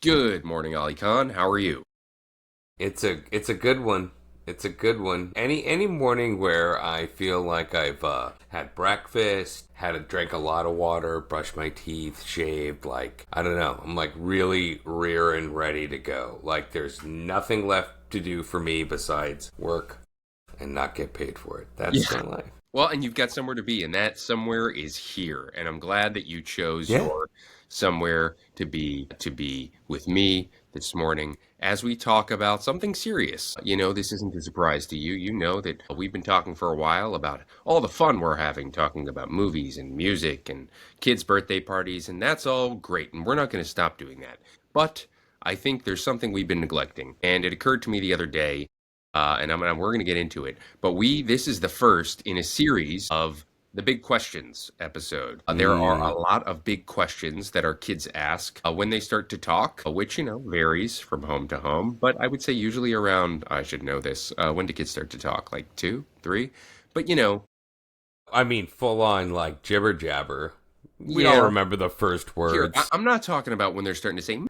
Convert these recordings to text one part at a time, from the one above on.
Good morning, Ali Khan. How are you? It's a good one. It's a good one. Any morning where I feel like I've had breakfast, drank a lot of water, brushed my teeth, shaved, like I don't know, I'm like really rearing ready to go. Like there's nothing left to do for me besides work and not get paid for it. That's Yeah. my life. Well, and you've got somewhere to be, and that somewhere is here. And I'm glad that you chose Yeah. your somewhere to be with me this morning as we talk about something serious. This isn't a surprise to you. You know that we've been talking for a while about all the fun we're having, talking about movies and music and kids' birthday parties, and that's all great. And we're not going to stop doing that. But I think there's something we've been neglecting. And it occurred to me the other day and we're going to get into it. But this is the first in a series of the big questions episode. There are a Mm. lot of big questions that our kids ask when they start to talk, which, varies from home to home. But I would say usually around, I should know this, when do kids start to talk? Like two, three? But, I mean, full on like jibber jabber. We all yeah, remember the first here, words. I'm not talking about when they're starting to say,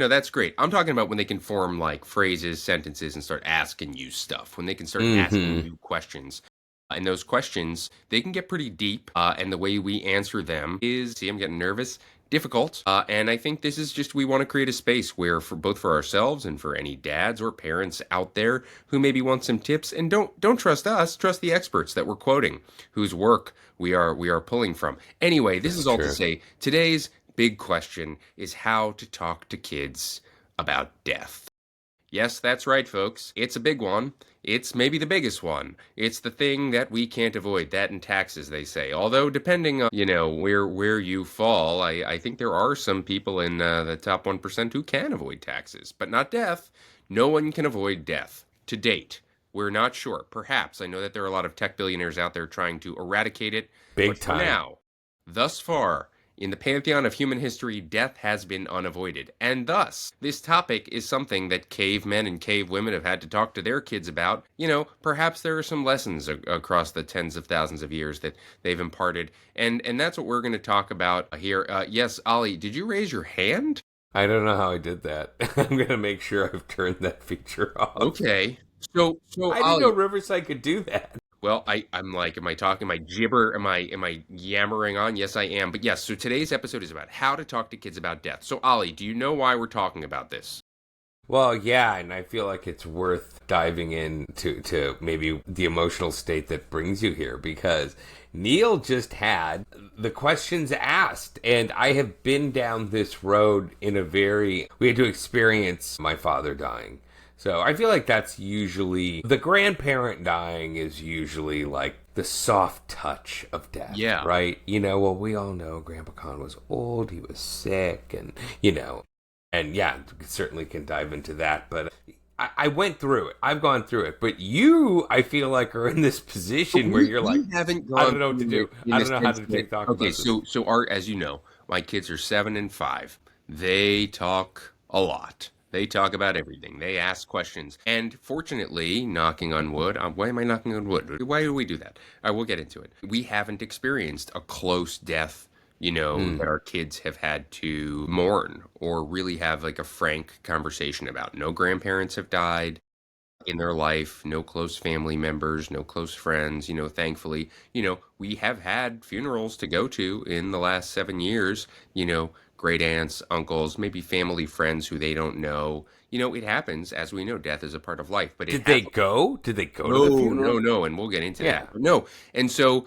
that's great. I'm talking about when they can form like phrases, sentences, and start asking you stuff. When they can start asking Mm-hmm. you questions. And those questions, they can get pretty deep. And the way we answer them is, see, I'm getting nervous, difficult. And I think this is just, we want to create a space where for both for ourselves and for any dads or parents out there who maybe want some tips and don't trust us, trust the experts that we're quoting, whose work we are pulling from. Anyway, this That's is all to true. say today's big question is how to talk to kids about death. Yes, that's right, folks. It's a big one. It's maybe the biggest one. It's the thing that we can't avoid. That and taxes, they say. Although, depending on where you fall, I think there are some people in the top 1% who can avoid taxes, but not death. No one can avoid death to date. We're not sure. Perhaps I know that there are a lot of tech billionaires out there trying to eradicate it, but Big for time. now, thus far, in the pantheon of human history, death has been unavoided. And thus, this topic is something that cavemen and cavewomen have had to talk to their kids about. Perhaps there are some lessons across the tens of thousands of years that they've imparted. And that's what we're going to talk about here. Yes, Ali, did you raise your hand? I don't know how I did that. I'm gonna make sure I've turned that feature off. Okay. So I didn't know Ali, Riverside could do that. well, I'm like, am I talking? Am I gibber? Am I yammering on? Yes, I am. But yes, so today's episode is about how to talk to kids about death. So Ali, do you know why we're talking about this? Well, yeah, and I feel like it's worth diving into maybe the emotional state that brings you here because Neil just had the questions asked, and I have been down this road in a very. We had to experience my father dying. So I feel like that's usually the grandparent dying is usually like the soft touch of death, Yeah. right? Well, we all know Grandpa Con was old, he was sick, and and yeah, certainly can dive into that. But I went through it. I've gone through it. But you, I feel like, are in this But position where we you're like, we haven't I gone don't know what to through it do. in I the don't know how sense to that, talk okay, about this. so our, as you know, my kids are 7 and 5. They talk a lot. They talk about everything. They ask questions. And fortunately, knocking on wood, why am I knocking on wood? Why do we do that? We'll get into it. We haven't experienced a close death, Mm. that our kids have had to mourn or really have like a frank conversation about. No grandparents have died in their life, no close family members, no close friends, thankfully. We have had funerals to go to in the last 7 years, great aunts, uncles, maybe family friends who they don't know. It happens. As we know, death is a part of life, but it Did they happens. go? Did they go to the No, no, funeral? no. And we'll get into that. Yeah. But no. And so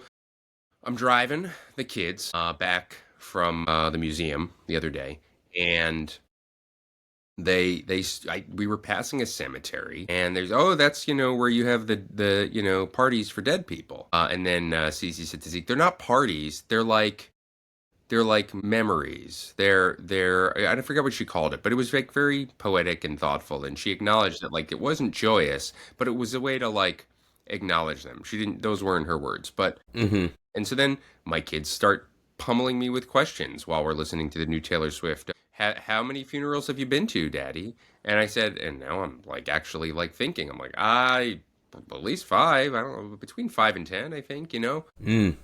I'm driving the kids back from the museum the other day, and we were passing a cemetery, and there's, oh, that's where you have the parties for dead people, and then Cece said to Zeke, they're not parties, they're like memories, they're I forget what she called it, but it was like very poetic and thoughtful, and she acknowledged that like it wasn't joyous, but it was a way to like acknowledge them. She didn't, those weren't her words, but Mm-hmm. and so then my kids start pummeling me with questions while we're listening to the new Taylor Swift. How many funerals have you been to, Daddy? And I said, and now I'm like actually like thinking, I'm like, I at least five. I don't know, between 5 and 10, I think. Mm.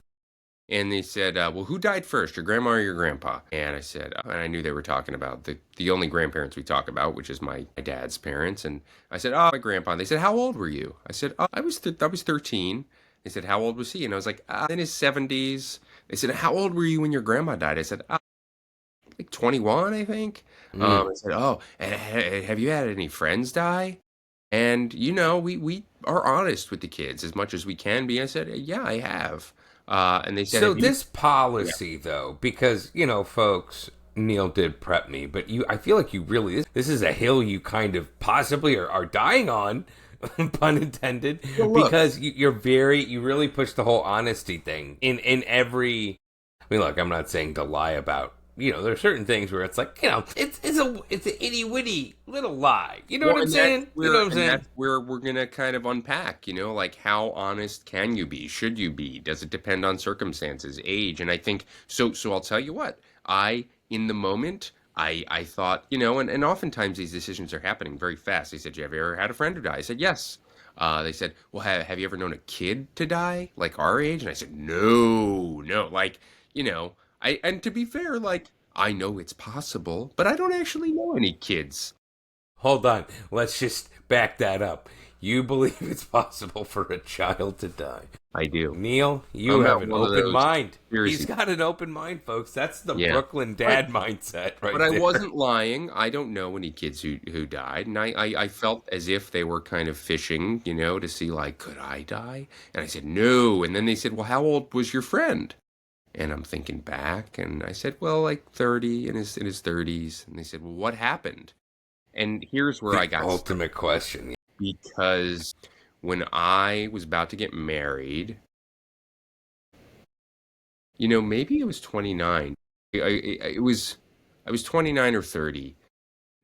And they said, well, who died first, your grandma or your grandpa? And I said, and I knew they were talking about the only grandparents we talk about, which is my dad's parents. And I said, oh, my grandpa. And they said, how old were you? I said, oh, I was 13. They said, how old was he? And I was like, in his 70s. They said, how old were you when your grandma died? I said, like 21, I think. Mm. I said, oh, and have you had any friends die? And we are honest with the kids as much as we can be. I said, yeah, I have. And they said, So have you? this Yeah, policy, though, because folks, Neil did prep me, but I feel like you really, this is a hill you kind of possibly are dying on, pun intended, well, look, because you really push the whole honesty thing in every. I mean, look, I'm not saying to lie about. There are certain things where it's like, it's an itty bitty little lie. You know well, what I'm saying? You know what I'm saying? that's where we're gonna kind of unpack, like how honest can you be? Should you be? Does it depend on circumstances, age? And I think so. So I'll tell you what, in the moment, I thought, and oftentimes these decisions are happening very fast. They said, you have you ever had a friend who died? I said, yes. They said, well, have you ever known a kid to die, like our age? And I said, no, no, like, you know, and to be fair, like, I know it's possible, but I don't actually know any kids. Hold on. Let's just back that up. You believe it's possible for a child to die. I do. Neil, you I'm have not an one of open those mind. He's conspiracy. got an open mind, folks. That's the Yeah. Brooklyn But dad mindset but right I there. wasn't lying. I don't know any kids who died, and I felt as if they were kind of fishing, to see like, could I die? And I said no. And then they said, well, how old was your friend? And I'm thinking back, and I said, well, like 30, in his 30s. And they said, well, what happened? And here's where I The got stuck, ultimate question. because when I was about to get married, maybe it was 29. I was 29 or 30,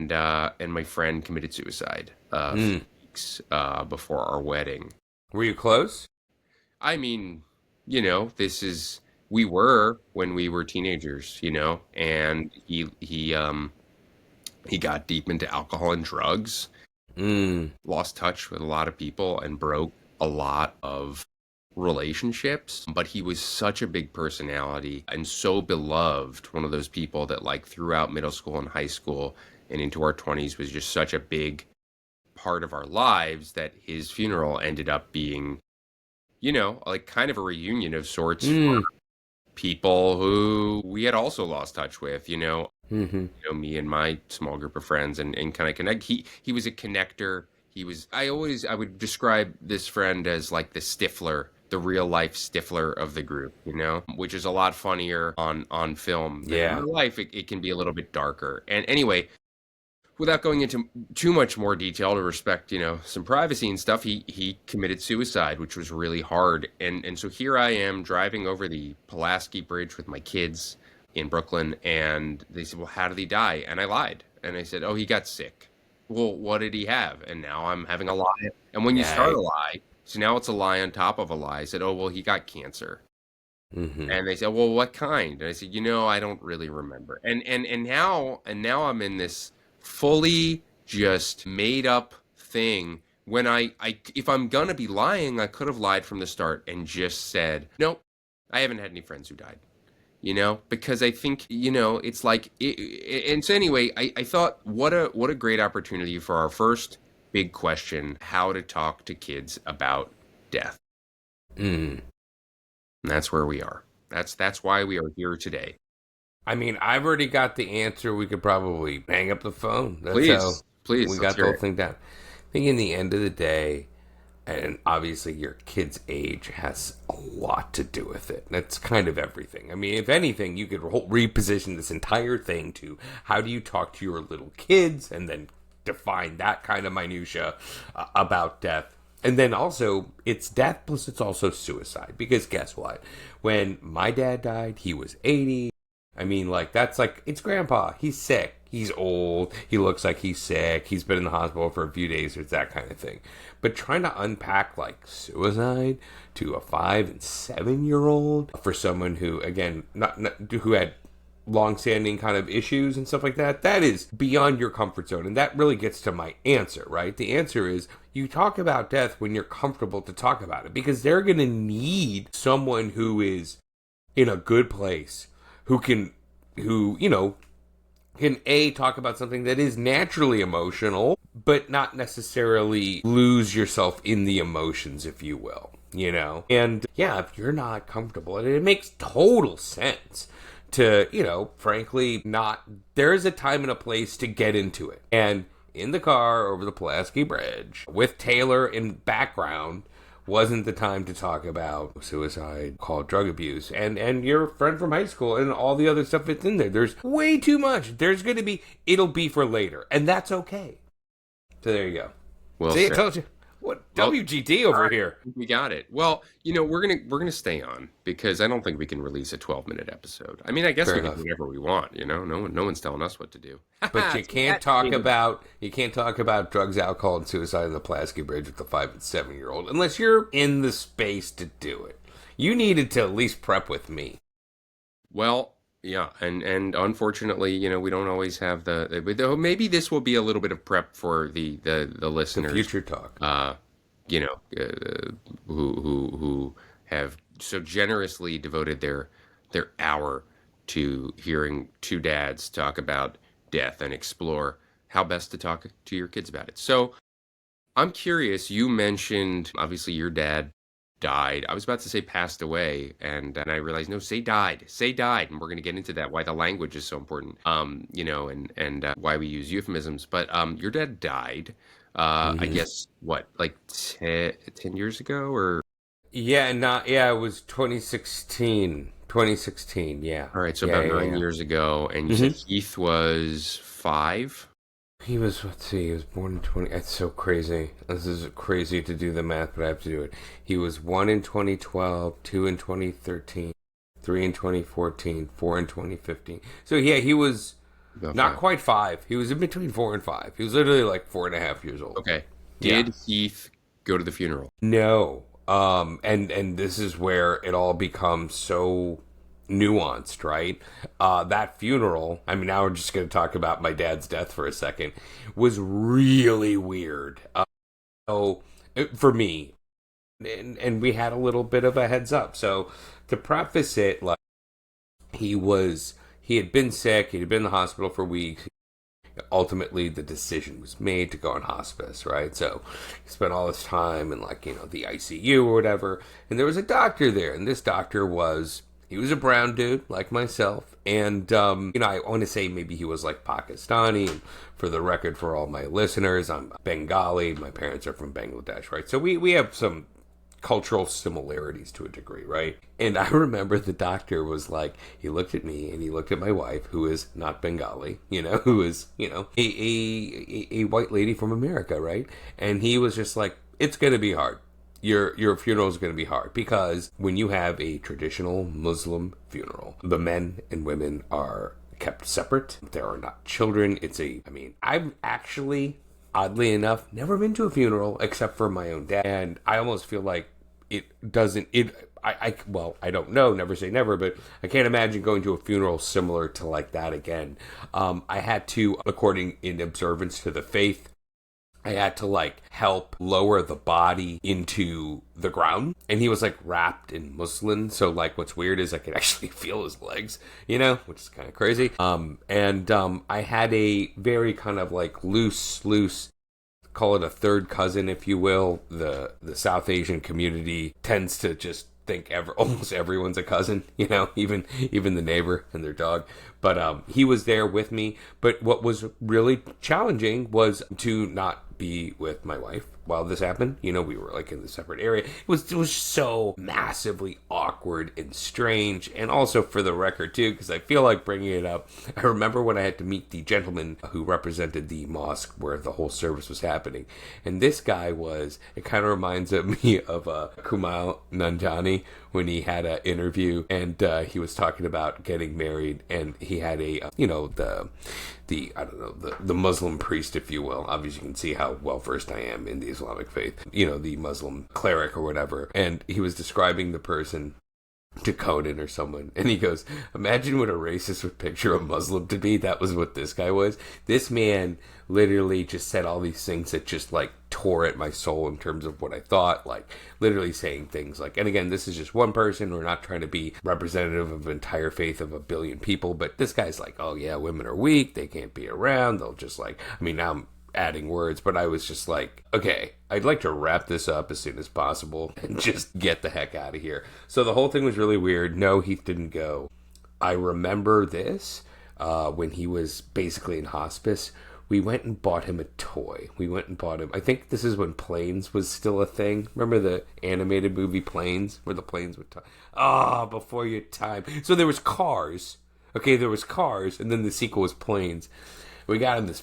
and my friend committed suicide a few Mm. weeks before our wedding. Were you close? I mean, this is we were when we were teenagers, and he got deep into alcohol and drugs, Mm. lost touch with a lot of people, and broke a lot of relationships. But he was such a big personality and so beloved, one of those people that, like, throughout middle school and high school and into our 20s was just such a big part of our lives, that his funeral ended up being, like kind of a reunion of sorts for Mm. people who we had also lost touch with, Mm-hmm. me and my small group of friends, and kind of connect. He was a connector. I would describe this friend as like the Stifler, the real life Stifler of the group, which is a lot funnier on film than in Yeah. real life. It can be a little bit darker. And anyway, without going into too much more detail to respect, some privacy and stuff, he committed suicide, which was really hard. And so here I am driving over the Pulaski Bridge with my kids in Brooklyn, and they said, "Well, how did he die?" And I lied, and I said, "Oh, he got sick." Well, what did he have? And now I'm having a lie. And when you start Yeah. a lie, so now it's a lie on top of a lie. I said, "Oh, well, he got cancer." Mm-hmm. And they said, "Well, what kind?" And I said, I don't really remember. And now I'm in this fully just made up thing, when I if I'm gonna be lying, I could have lied from the start and just said, "Nope, I haven't had any friends who died." Because I think, it's like and so anyway, I thought, what a great opportunity for our first big question, how to talk to kids about death. Mm. And that's where we are. That's why we are here today. I mean, I've already got the answer. We could probably hang up the phone. That's how Please, we let's got the hear whole it. thing down. I think in the end of the day, and obviously your kid's age has a lot to do with it. That's kind of everything. I mean, if anything, you could reposition this entire thing to how do you talk to your little kids, and then define that kind of minutia about death. And then also, it's death plus it's also suicide. Because guess what? When my dad died, he was 80. I mean, like, that's like, it's grandpa. He's sick. He's old. He looks like he's sick. He's been in the hospital for a few days. It's that kind of thing. But trying to unpack, like, suicide to a 5 and 7 year old for someone who, again, not who had long-standing kind of issues and stuff like that, that is beyond your comfort zone. And that really gets to my answer, right? The answer is you talk about death when you're comfortable to talk about it, because they're going to need someone who is in a good place, who can, who, can A, talk about something that is naturally emotional, but not necessarily lose yourself in the emotions, if you will, And yeah, if you're not comfortable, and it makes total sense to, frankly, not, there's a time and a place to get into it. And in the car over the Pulaski Bridge with Taylor in background wasn't the time to talk about suicide, called drug abuse, and your friend from high school and all the other stuff that's in there. There's way too much. It'll be for later, and that's okay. So there you go. Well See, I said. told you. What Well, WGD over here? we got it. Well, we're gonna stay on because I don't think we can release a 12-minute episode. I mean, I guess Fair we can do enough. whatever we want. No one's telling us what to do. But you can't talk about drugs, alcohol, and suicide on the Pulaski Bridge with the 5 and 7-year-old unless you're in the space to do it. You needed to at least prep with me. Well, yeah, and unfortunately, we don't always have but maybe this will be a little bit of prep for the The listeners. future talk. You know, who have so generously devoted their hour to hearing two dads talk about death and explore how best to talk to your kids about it. So I'm curious. You mentioned obviously your dad died. I was about to say passed away, and I realized no, say died, and we're going to get into that why the language is so important. And why we use euphemisms. But your dad died. I Mm-hmm. guess what, like 10 years ago, or It was 2016. 2016, yeah. all right, so Yeah, about yeah, 9 years ago, and you yeah. said Heath was 5. Let's see, he was born in 20. It's so crazy. This is crazy to do the math, but I have to do it. He was 1 in 2012, 2 in 2013, 3 in 2014, 4 in 2015. So yeah, he was About not 5. quite 5. He was in between 4 and 5. He was literally like 4.5 years old. Okay. Yeah. Did Heath go to the funeral? No. And this is where it all becomes so nuanced, right? That funeral, I mean, now we're just going to talk about my dad's death for a second, was really weird. For me, and we had a little bit of a heads up. So to preface it, like, he had been sick, he had been in the hospital for weeks. Ultimately, the decision was made to go on hospice, right? So he spent all this time in, like, the ICU or whatever, and there was a doctor there, and this doctor he was a brown dude like myself, and I want to say maybe he was like Pakistani. And for the record, for all my listeners, I'm Bengali. My parents are from Bangladesh, right? So we have some cultural similarities to a degree, right? And I remember the doctor was like, he looked at me and he looked at my wife, who is not Bengali, who is, a white lady from America, right? And he was just like, it's going to be hard. Your funeral is going to be hard because when you have a traditional Muslim funeral, the men and women are kept separate. There are not children. I've actually, oddly enough, never been to a funeral except for my own dad, and I almost feel like it doesn't. I don't know. Never say never, but I can't imagine going to a funeral similar to like that again. I had to, according in observance to the faith, I had to like help lower the body into the ground, and he was like wrapped in muslin. So like, what's weird is I could actually feel his legs, which is kind of crazy. I had a very kind of like loose, call it a third cousin, if you will. The South Asian community tends to just think almost everyone's a cousin, even the neighbor and their dog. But he was there with me. But what was really challenging was to not be with my wife while this happened. We were like in the separate area. It was so massively awkward and strange. And also, for the record too, because I feel like bringing it up, I remember when I had to meet the gentleman who represented the mosque where the whole service was happening. And this guy it kind of reminds me of Kumail Nanjiani when he had an interview, and he was talking about getting married, and he had the Muslim priest, if you will. Obviously, you can see how well versed I am in the Islamic faith. The Muslim cleric or whatever, and he was describing the person to Conan or someone, and he goes, imagine what a racist would picture a Muslim to be. That was what this guy was. This man literally just said all these things that just like tore at my soul in terms of what I thought, like literally saying things like, and again, this is just one person. We're not trying to be representative of an entire faith of a billion people, but this guy's like, oh yeah, women are weak. They can't be around. They'll just like, I mean, now I'm adding words, but I was just like, okay, I'd like to wrap this up as soon as possible and just get the heck out of here. So the whole thing was really weird. No, Heath didn't go. I remember this when he was basically in hospice. We went and bought him a toy. We went and bought him, I think this is when Planes was still a thing. Remember the animated movie Planes, where the planes would talk? Ah, before your time. So there was Cars. Okay, there was Cars, and then the sequel was Planes. We got him this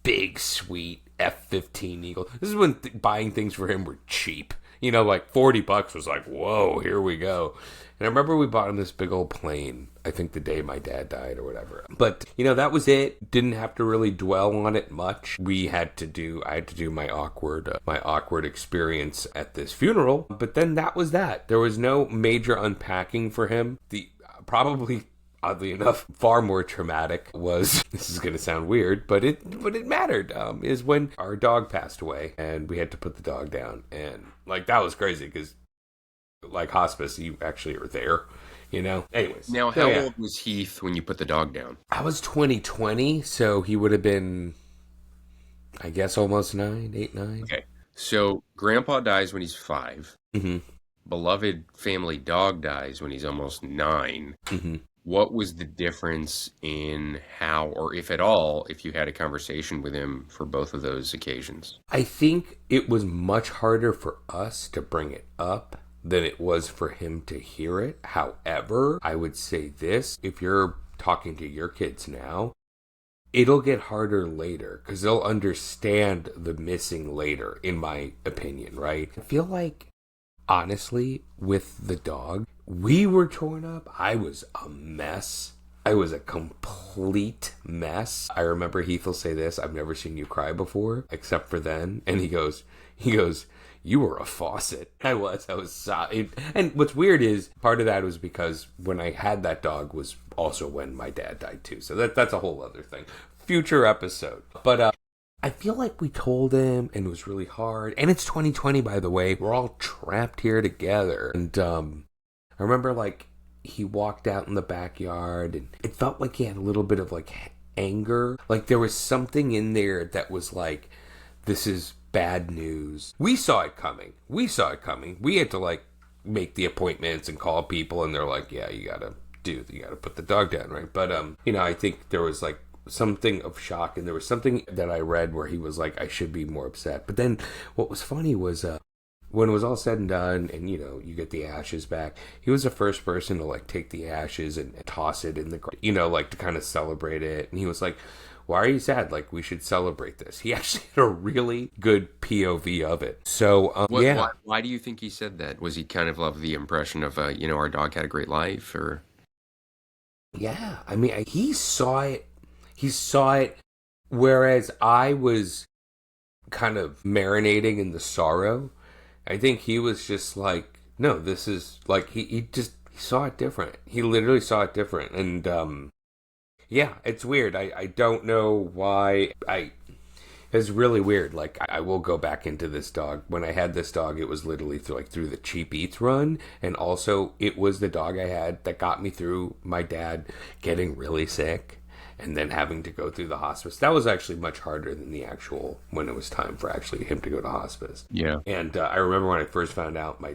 big, sweet F-15 Eagle. This is when buying things for him were cheap. You know, like $40 was like, whoa, here we go. And I remember we bought him this big old plane, I think the day my dad died or whatever. But, you know, that was it. Didn't have to really dwell on it much. I had to do my awkward experience at this funeral. But then that was that. There was no major unpacking for him. Probably, oddly enough, far more traumatic was, this is going to sound weird, but it mattered, is when our dog passed away and we had to put the dog down. And like, that was crazy because like hospice, you actually are there, you know? Anyways. Now, how old was Heath when you put the dog down? I was 2020, so he would have been, I guess, almost 8, 9. Okay. So Grandpa dies when he's 5. Mm-hmm. Beloved family dog dies when he's almost 9. Mm-hmm. What was the difference in how, or if at all, if you had a conversation with him for both of those occasions? I think it was much harder for us to bring it up than it was for him to hear it. However, I would say this, if you're talking to your kids now, it'll get harder later because they'll understand the missing later, in my opinion, right? I feel like, honestly, with the dog, we were torn up. I was a mess. I was a complete mess. I remember Heath will say this, I've never seen you cry before, except for then. And he goes, you were a faucet. I was sorry. And what's weird is part of that was because when I had that dog was also when my dad died too. So that's a whole other thing. Future episode. But I feel like we told him and it was really hard. And it's 2020, by the way. We're all trapped here together. And I remember like he walked out in the backyard and it felt like he had a little bit of like anger. Like there was something in there that was like, this is bad news. We saw it coming. We had to like make the appointments and call people and they're like, yeah, you gotta put the dog down, right? But you know, I think there was like something of shock and there was something that I read where he was like, I should be more upset. But then what was funny was when it was all said and done and you know, you get the ashes back, he was the first person to like take the ashes and toss it in the, you know, like to kind of celebrate it. And he was like, why are you sad? Like, we should celebrate this. He actually had a really good POV of it. So, yeah. Why do you think he said that? Was he kind of of the impression of, you know, our dog had a great life, or? Yeah, I mean, he saw it. Whereas I was kind of marinating in the sorrow. I think he was just like, no, this is like, he saw it different. He literally saw it different. And, yeah, it's weird. I don't know why. It's really weird. Like, I will go back into this dog. When I had this dog, it was literally through the Cheap Eats run. And also, it was the dog I had that got me through my dad getting really sick and then having to go through the hospice. That was actually much harder than the actual, when it was time for actually him to go to hospice. Yeah. And I remember when I first found out my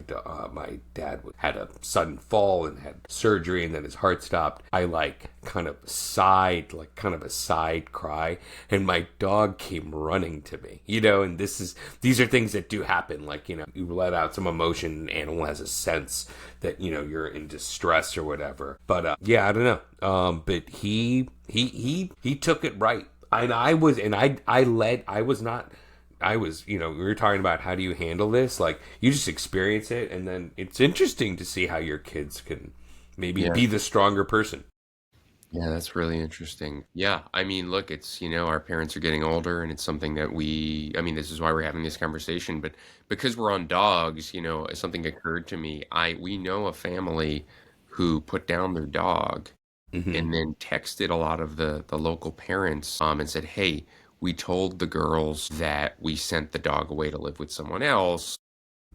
dad had a sudden fall and had surgery and then his heart stopped, I like kind of sighed, like kind of a side cry, and my dog came running to me, you know. And these are things that do happen, like, you know, you let out some emotion, an animal has a sense that, you know, you're in distress or whatever. But yeah, I don't know. But he took it right. And I was, you know, we were talking about how do you handle this? Like, you just experience it, and then it's interesting to see how your kids can maybe be the stronger person. Yeah, that's really interesting. Yeah, I mean, look, it's, you know, our parents are getting older, and it's something that I mean, this is why we're having this conversation, but because we're on dogs, you know, something occurred to me. We know a family who put down their dog Mm-hmm. and then texted a lot of the local parents and said, hey, we told the girls that we sent the dog away to live with someone else.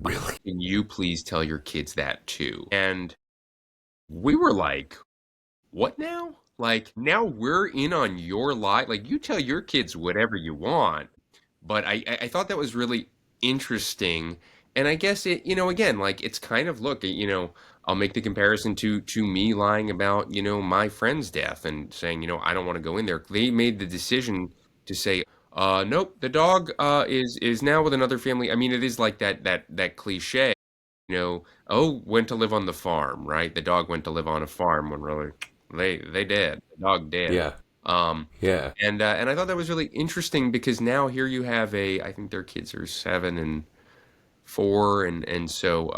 Really? Can you please tell your kids that too? And we were like, what now? Like, now we're in on your life. Like, you tell your kids whatever you want. But I thought that was really interesting. And I guess it, again, like it's kind of look, I'll make the comparison to me lying about, my friend's death and saying, I don't want to go in there. They made the decision to say, nope, the dog is now with another family. I mean, it is like that cliche, oh, went to live on the farm, right? The dog went to live on a farm when really they did. The dog did. Yeah. Um, Yeah. and I thought that was really interesting because now here you have I think their kids are 7 and 4, and so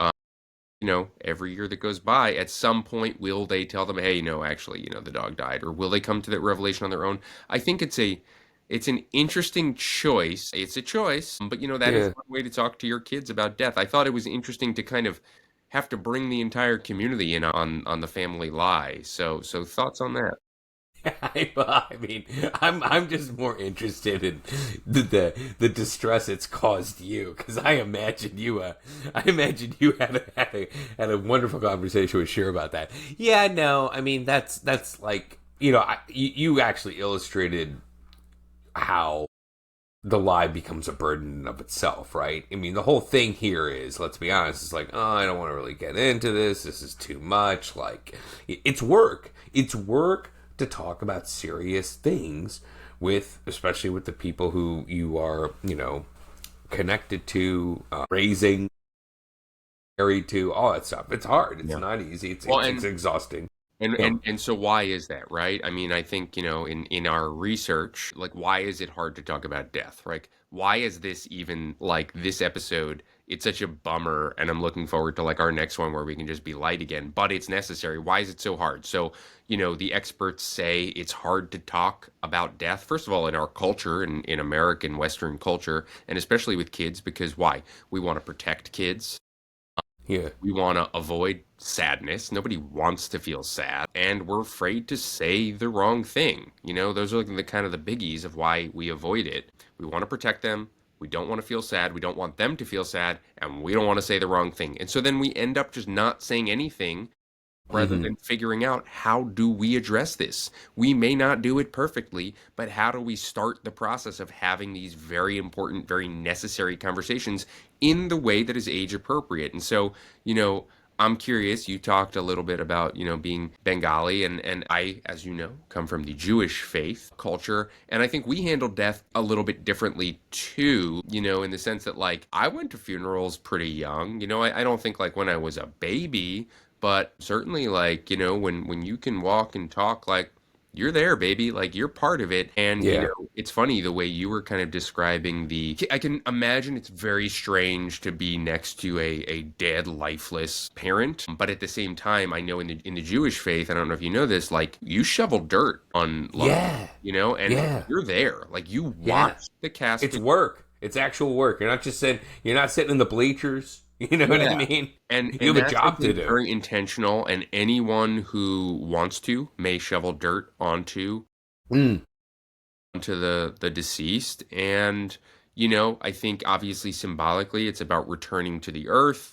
every year that goes by, at some point, will they tell them, hey, no, actually, the dog died, or will they come to that revelation on their own? I think it's an interesting choice. It's a choice, but that is Yeah. one way to talk to your kids about death. I thought it was interesting to kind of have to bring the entire community in on the family lie. So thoughts on that? I mean, I'm just more interested in the distress it's caused you, because I imagine you had a wonderful conversation with Shir about that. Yeah, no, I mean that's like you actually illustrated how the lie becomes a burden in of itself, right? I mean, the whole thing here is, let's be honest, it's like, oh, I don't want to really get into this. This is too much. Like, it's work. It's work to talk about serious things with, especially with the people who you are, connected to, raising, married to, all that stuff. It's hard. It's Yeah. not easy. Well, It's exhausting. And, Yeah. and and so why is that, right? I mean, I think, in our research, like why is it hard to talk about death? Right? Why is this even like this episode? It's such a bummer, and I'm looking forward to like our next one where we can just be light again, but it's necessary. Why is it so hard? So, the experts say it's hard to talk about death, first of all, in our culture and in American Western culture, and especially with kids, because why? We want to protect kids. Yeah. We want to avoid sadness. Nobody wants to feel sad, and we're afraid to say the wrong thing. Those are the kind of the biggies of why we avoid it. We want to protect them. We don't want to feel sad. We don't want them to feel sad, and we don't want to say the wrong thing. And so then we end up just not saying anything rather Hmm. than figuring out how do we address this. We may not do it perfectly, but how do we start the process of having these very important, very necessary conversations in the way that is age appropriate? And so, I'm curious, you talked a little bit about, being Bengali, and I, as you know, come from the Jewish faith culture, and I think we handle death a little bit differently too, in the sense that like I went to funerals pretty young. I don't think like when I was a baby, but certainly, like, when you can walk and talk, like, you're there, baby. Like, you're part of it. And, Yeah. it's funny the way you were kind of describing I can imagine it's very strange to be next to a dead, lifeless parent. But at the same time, I know in the Jewish faith, I don't know if you know this, like, you shovel dirt on loved ones, Yeah. and Yeah. you're there. Like, you Yeah. watch the It's casket. work. It's actual work. You're not sitting in the bleachers. You know what I Yeah. mean? And You and have a that's, I job to think, do. very intentional, and anyone who wants to may shovel dirt Mm. onto the deceased. And I think obviously symbolically it's about returning to the earth.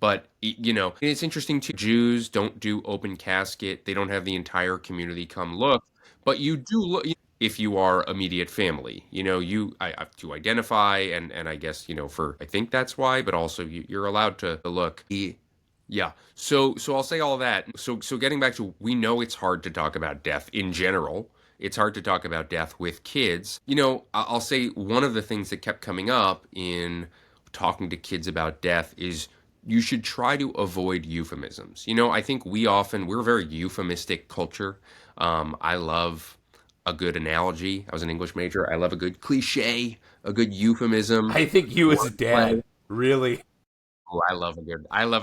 But it's interesting too. Jews don't do open casket. They don't have the entire community come look, but you do look if you are immediate family. I have to identify, and I guess for I think that's why, but also you're allowed to look. Yeah. So I'll say all that. So getting back to, we know it's hard to talk about death in general. It's hard to talk about death with kids. I'll say one of the things that kept coming up in talking to kids about death is you should try to avoid euphemisms. I think we're a very euphemistic culture. I love a good analogy. I was an English major. I love a good cliche, a good euphemism, I think you as a wordplay. dad, really. Oh, I love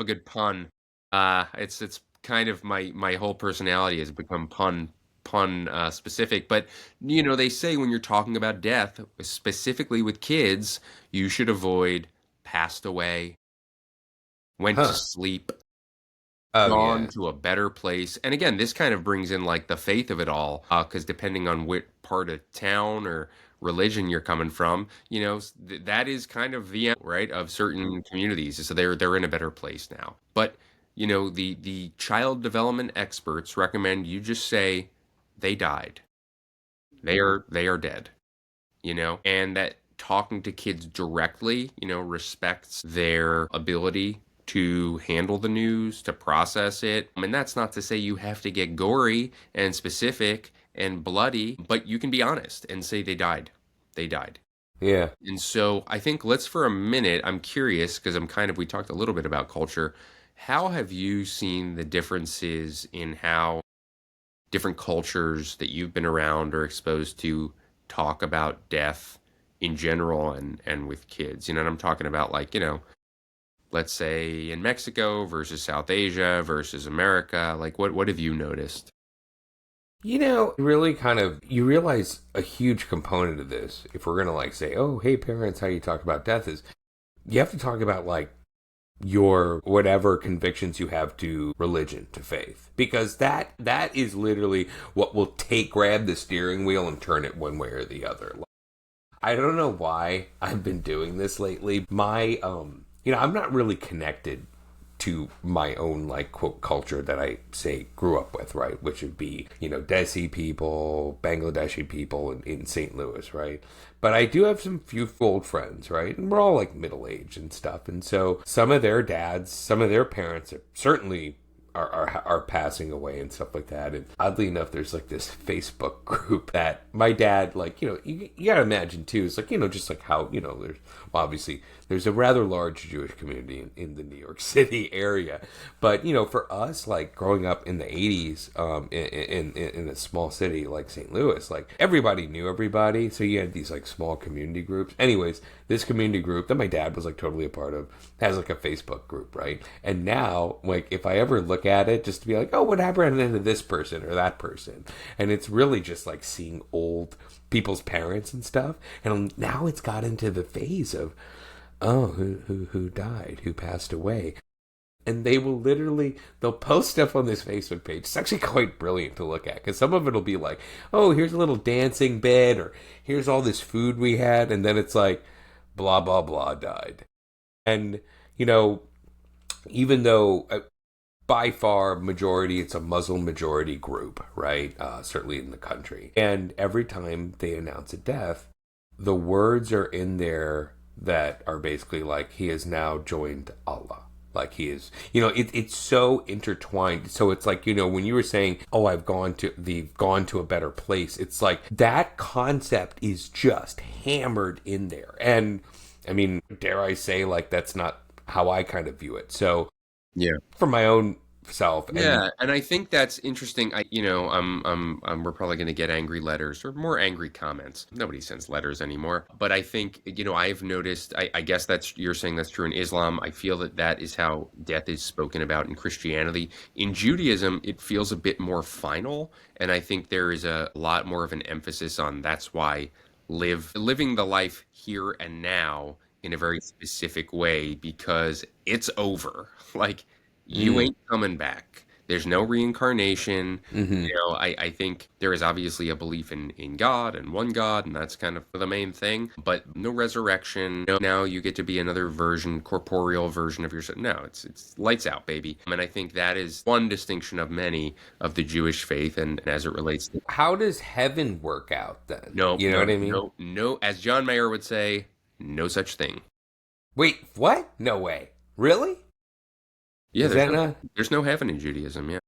a good pun. It's kind of my whole personality has become pun specific. But they say when you're talking about death, specifically with kids, you should avoid passed away, went to Huh. sleep, Oh gone yeah. to a better place. And again, this kind of brings in like the faith of it all, because depending on what part of town or religion you're coming from, that is kind of the end, right, of certain communities. So they're in a better place now. But the child development experts recommend you just say they died. They are dead, and that talking to kids directly, respects their ability to handle the news, to process it. And that's not to say you have to get gory and specific and bloody, but you can be honest and say they died. They died. Yeah. And so I think let's for a minute, I'm curious because we talked a little bit about culture. How have you seen the differences in how different cultures that you've been around or exposed to talk about death in general and with kids? And I'm talking about like, let's say in Mexico versus South Asia versus America. Like what have you noticed? Really kind of, you realize a huge component of this, if we're going to like say, oh, hey, parents, how you talk about death is you have to talk about like your whatever convictions you have to religion, to faith, because that is literally what will grab the steering wheel and turn it one way or the other. I don't know why I've been doing this lately. My I'm not really connected to my own like quote culture that I say grew up with, right? Which would be, Desi people, Bangladeshi people in St. Louis, right? But I do have some few old friends, right? And we're all like middle aged and stuff. And so some of their dads, some of their parents are certainly are passing away and stuff like that. And oddly enough, there's like this Facebook group that my dad, like, you gotta imagine too, it's like, just like how, there's obviously there's a rather large Jewish community in the New York City area. But, for us, like growing up in the 80s, in a small city like St. Louis, like everybody knew everybody. So you had these like small community groups. Anyways, this community group that my dad was like totally a part of has like a Facebook group, right? And now, like, if I ever look at it, just to be like, oh, what happened to this person or that person? And it's really just like seeing old people's parents and stuff. And now it's got into the phase of, oh, who died, who passed away. And they'll post stuff on this Facebook page. It's actually quite brilliant to look at, because some of it will be like, oh, here's a little dancing bit, or here's all this food we had. And then it's like, blah, blah, blah died. And, even though by far majority, it's a Muslim majority group, right? Certainly in the country. And every time they announce a death, the words are in there that are basically like, he has now joined Allah. Like he is, it's so intertwined. So it's like, when you were saying, oh, they've gone to a better place. It's like that concept is just hammered in there. And I mean, dare I say, like, that's not how I kind of view it. So Yeah. for my own self, Yeah, and I think that's interesting. We're probably going to get angry letters or more angry comments. Nobody sends letters anymore. But I think, I've noticed, I guess you're saying that's true in Islam. I feel that is how death is spoken about in Christianity. In Judaism, it feels a bit more final. And I think there is a lot more of an emphasis on that's why living the life here and now in a very specific way, because it's over. Like, you ain't coming back. There's no reincarnation. mm-hmm. I think there is obviously a belief in God and one God, and that's kind of the main thing, but no resurrection. No, now you get to be another corporeal version of yourself. No, it's lights out, baby. And I think that is one distinction of many of the Jewish faith, and as it relates to How does heaven work out then? no, You know no, what I mean? no, no, as John Mayer would say, no such thing. Wait, what? No way. Really? Yeah, Is that not? there's no heaven in Judaism, yeah.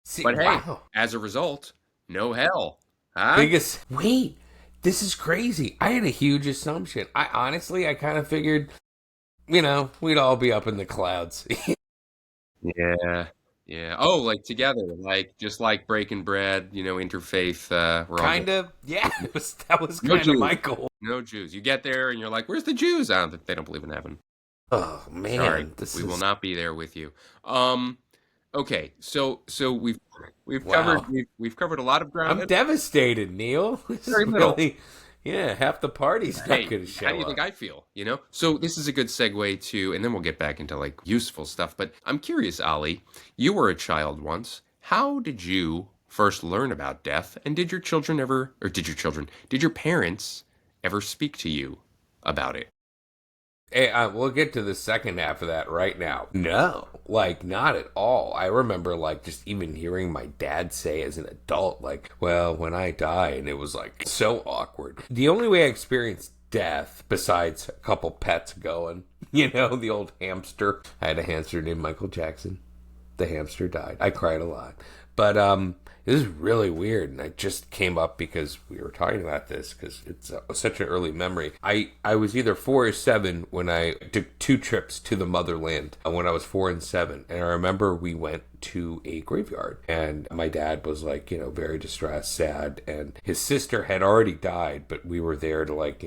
See, But hey, wow. as a result, no hell. Huh? Biggest. Wait, this is crazy. I had a huge assumption. I kind of figured, we'd all be up in the clouds. Yeah. Yeah. Oh, like together, like just like breaking bread, interfaith, we're all Kind of. Yeah, that was no kind of Jews. my goal. No Jews. You get there and you're like, where's the Jews? I don't think they don't believe in heaven. Oh Sorry. man, this We will is not be there with you. Um, okay. So we've covered wow. we've covered a lot of I'm ground. devastated, Neil. This is Very little. really, yeah, half the party's not Hey, going to how do show you think up. I feel? So this is a good segue to, and then we'll get back into like useful stuff. But I'm curious, Ali, you were a child once. How did you first learn about death? And did your parents ever speak to you about it? Hey, we'll get to the second half of that right now. No, like not at all. I remember like just even hearing my dad say as an adult, like, well, when I die, and it was like so awkward. The only way I experienced death, besides a couple pets going, the old hamster. I had a hamster named Michael Jackson. The hamster died. I cried a lot. But it was really weird, and I just came up because we were talking about this because it's such an early memory. I was either 4 or 7 when I took 2 trips to the motherland when I was 4 and 7, and I remember we went to a graveyard, and my dad was like, very distressed, sad, and his sister had already died, but we were there to like,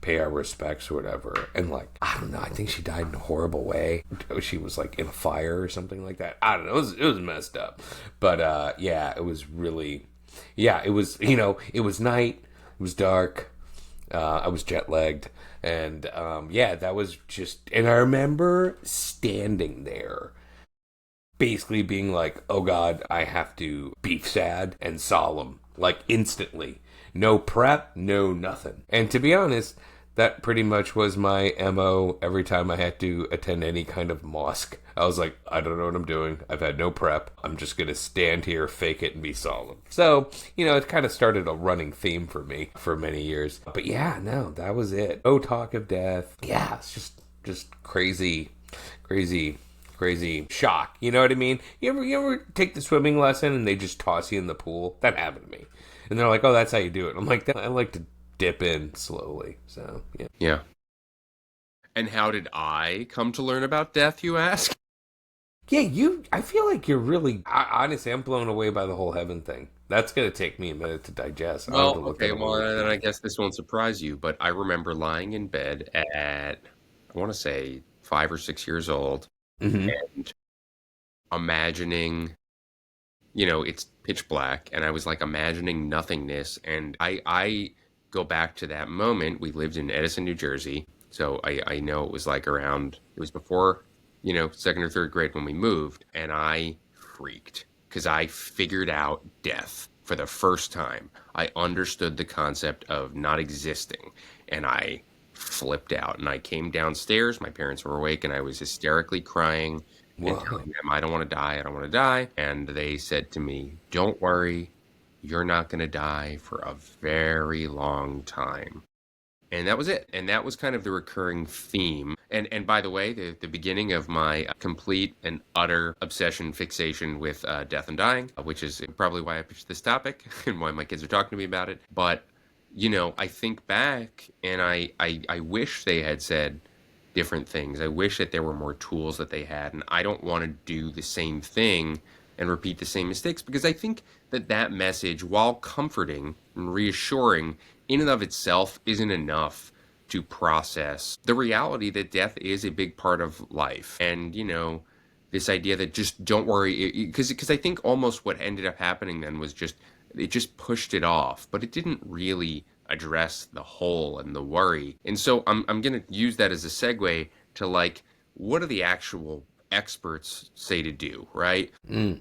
pay our respects or whatever. And like, I don't know, I think she died in a horrible way. She was like in a fire or something like that. I don't know. It was messed up. But yeah, it was really, yeah, it was, it was night. It was dark. I was jet lagged. And yeah, that was just, and I remember standing there basically being like, oh God, I have to be sad and solemn, like instantly. No prep, no nothing. And to be honest, that pretty much was my MO every time I had to attend any kind of mosque. I was like, I don't know what I'm doing. I've had no prep. I'm just going to stand here, fake it, and be solemn. So, it kind of started a running theme for me for many years. But yeah, no, that was it. No talk of death. Yeah, it's just crazy, crazy, crazy shock. You know what I mean? You ever take the swimming lesson and they just toss you in the pool? That happened to me. And they're like, oh, that's how you do it. I'm like, I like to dip in slowly. So, yeah. Yeah. And how did I come to learn about death, you ask? Yeah, I feel like you're really, honestly, I'm blown away by the whole heaven thing. That's going to take me a minute to digest. I'll have Well, to look okay, at a well, whole then I thing. guess this won't surprise you, but I remember lying in bed at, I want to say, 5 or 6 years old Mm-hmm. and imagining, it's pitch black, and I was like imagining nothingness. And I go back to that moment. We lived in Edison, New Jersey. So I know it was like around, it was before, second or third grade when we moved. And I freaked because I figured out death for the first time. I understood the concept of not existing. And I flipped out and I came downstairs. My parents were awake and I was hysterically crying and telling Whoa. them, I don't want to die. I don't want to die. And they said to me, don't worry. You're not going to die for a very long time. And that was it. And that was kind of the recurring theme. And by the way, the beginning of my complete and utter obsession, fixation with death and dying, which is probably why I pitched this topic and why my kids are talking to me about it. But, I think back and I wish they had said different things. I wish that there were more tools that they had. And I don't want to do the same thing and repeat the same mistakes because I think that that message, while comforting and reassuring, in and of itself isn't enough to process the reality that death is a big part of life. And, this idea that just don't worry, because I think almost what ended up happening then was just, it just pushed it off, but it didn't really address the whole and the worry. And so I'm going to use that as a segue to like, what do the actual experts say to do, right? Mm.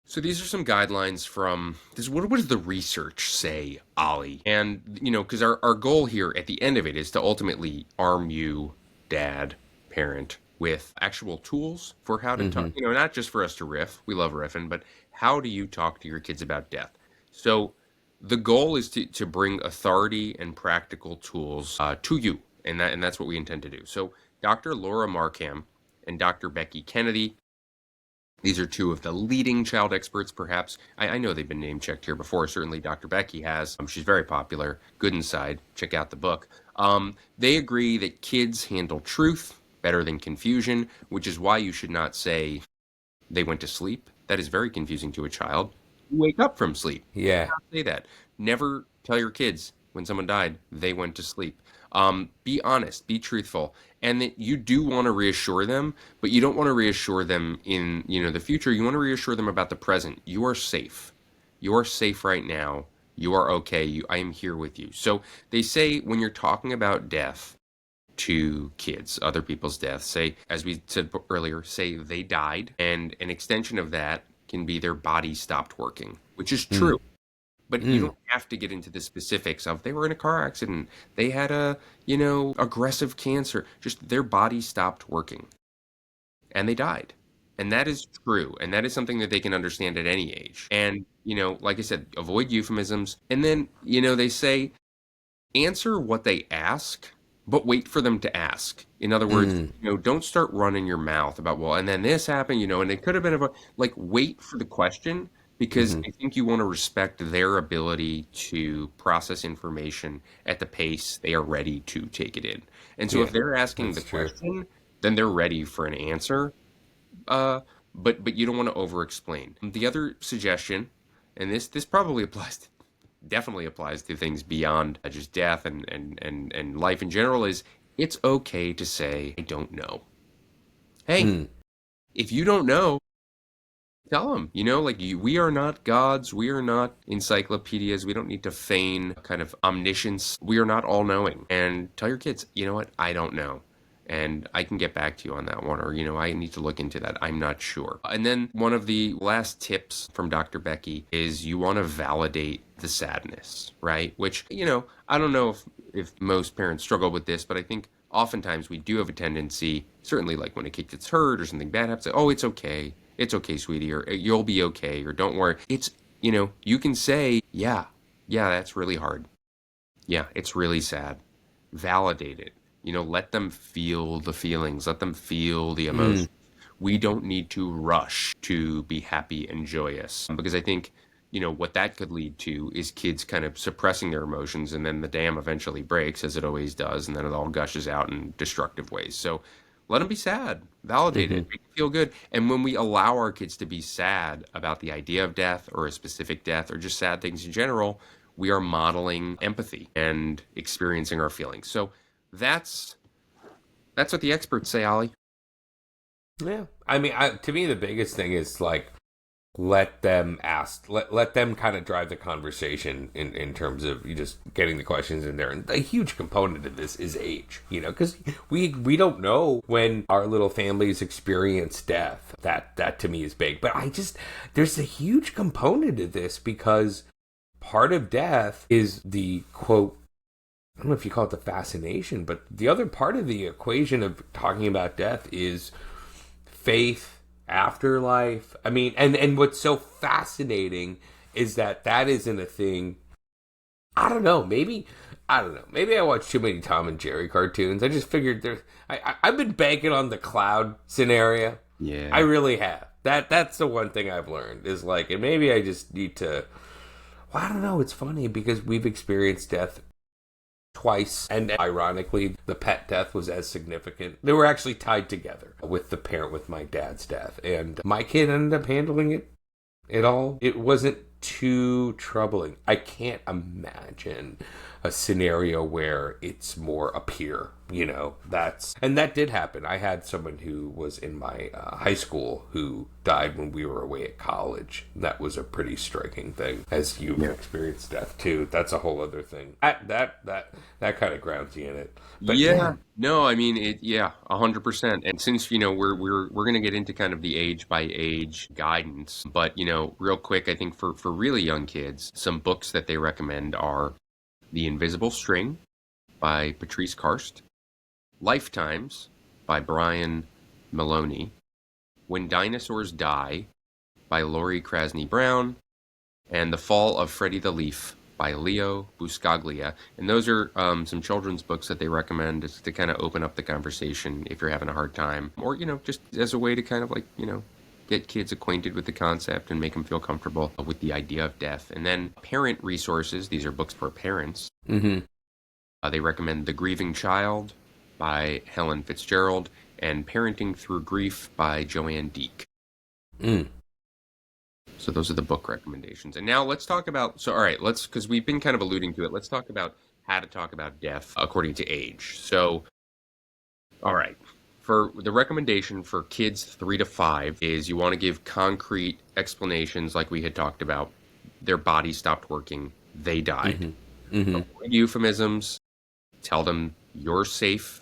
So these are some guidelines from this. What does the research say, Ollie? And because our goal here at the end of it is to ultimately arm you, dad, parent, with actual tools for how to talk. Mm-hmm. Not just for us to riff. We love riffing, but how do you talk to your kids about death? So the goal is to bring authority and practical tools to you, and that's what we intend to do. So Dr. Laura Markham and Dr. Becky Kennedy, these are two of the leading child experts, perhaps. I know they've been name checked here before. Certainly, Dr. Becky has. She's very popular. Good Inside. Check out the book. They agree that kids handle truth better than confusion, which is why you should not say they went to sleep. That is very confusing to a child. You wake up from sleep. Yeah. Say that. Never tell your kids when someone died they went to sleep. Be honest, be truthful, and that you do want to reassure them, but you don't want to reassure them in the future. You want to reassure them about the present. You are safe. You are safe right now. You are okay. I am here with you. So they say when you're talking about death to kids, other people's death, say, as we said earlier, say they died, and an extension of that can be their body stopped working, which is Mm. true. But you Mm. don't have to get into the specifics of they were in a car accident, they had a, aggressive cancer. Just their body stopped working and they died. And that is true. And that is something that they can understand at any age. And, like I said, avoid euphemisms. And then, they say answer what they ask, but wait for them to ask. In other words, Mm. don't start running your mouth about, well, and then this happened, and it could have been about, like, wait for the question because Hmm. I think you want to respect their ability to process information at the pace they are ready to take it in. And so if Yeah, they're asking the that's true. question, then they're ready for an answer. Uh, but you don't want to over explain. The other suggestion, and this probably definitely applies to things beyond just death and life in general, is it's okay to say I don't know. Hey, Mm. if you don't know, tell them. We are not gods. We are not encyclopedias. We don't need to feign kind of omniscience. We are not all knowing. And tell your kids, you know what? I don't know. And I can get back to you on that one, or, I need to look into that. I'm not sure. And then one of the last tips from Dr. Becky is you want to validate the sadness, right? Which, I don't know if most parents struggle with this, but I think oftentimes we do have a tendency, certainly like when a kid gets hurt or something bad happens, say, oh, it's okay. It's okay, sweetie, or you'll be okay, or don't worry. You can say, yeah, that's really hard. Yeah, it's really sad. Validate it. Let them feel the feelings, let them feel the Mm. emotions. We don't need to rush to be happy and joyous because I think, what that could lead to is kids kind of suppressing their emotions and then the dam eventually breaks, as it always does, and then it all gushes out in destructive ways. So let them be sad, validate Hmm. it, make it feel good. And when we allow our kids to be sad about the idea of death or a specific death or just sad things in general, we are modeling empathy and experiencing our feelings. So that's that's what the experts say, Ollie. Yeah. I mean, to me, the biggest thing is like let them ask, let them kind of drive the conversation in terms of you just getting the questions in there. And a huge component of this is age, because we don't know when our little families experience death. That to me is big. But there's a huge component of this because part of death is the quote, I don't know if you call it the fascination, but the other part of the equation of talking about death is faith, afterlife. I mean, and what's so fascinating is that isn't a thing. I don't know. Maybe I watched too many Tom and Jerry cartoons. I just figured I've been banking on the cloud scenario. I Yeah. really have. That's the one thing I've learned is like, and maybe I just need to. Well, I don't know. It's funny because we've experienced death twice, and ironically the pet death was as significant. They were actually tied together with the parent with my dad's death, and my kid ended up handling it all. It wasn't too troubling. I can't imagine a scenario where it's more a peer, that did happen. I had someone who was in my high school who died when we were away at college. That was a pretty striking thing. As you've Yeah. experienced death too, that's a whole other thing. That kind of grounds you in it. But Yeah. yeah. No, I mean it. Yeah, 100%. And since we're gonna get into kind of the age by age guidance, but real quick, I think for really young kids, some books that they recommend are The Invisible String by Patrice Karst, Lifetimes by Brian Maloney, When Dinosaurs Die by Laurie Krasny Brown, and The Fall of Freddie the Leaf by Leo Buscaglia. And those are some children's books that they recommend just to kind of open up the conversation if you're having a hard time, or, just as a way to kind of like, get kids acquainted with the concept and make them feel comfortable with the idea of death. And then parent resources, these are books for parents. Mm-hmm. They recommend The Grieving Child by Helen Fitzgerald and Parenting Through Grief by Joanne Deek. Mm. So those are the book recommendations. And now let's talk about, all right, because we've been kind of alluding to it, let's talk about how to talk about death according to age. So, all right, for the recommendation for kids 3 to 5 is you want to give concrete explanations like we had talked about. Their body stopped working, they died. Mm-hmm. Mm-hmm. Avoid euphemisms, tell them you're safe,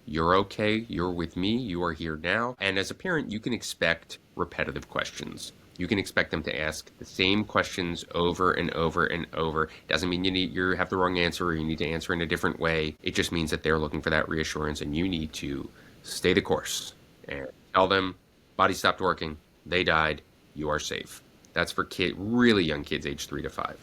you're okay, you're with me, you are here now. And as a parent, you can expect repetitive questions. You can expect them to ask the same questions over and over and over. Doesn't mean you have the wrong answer or you need to answer in a different way. It just means that they're looking for that reassurance, and you need to stay the course and tell them, body stopped working, they died, you are safe. That's for really young kids, age 3 to 5.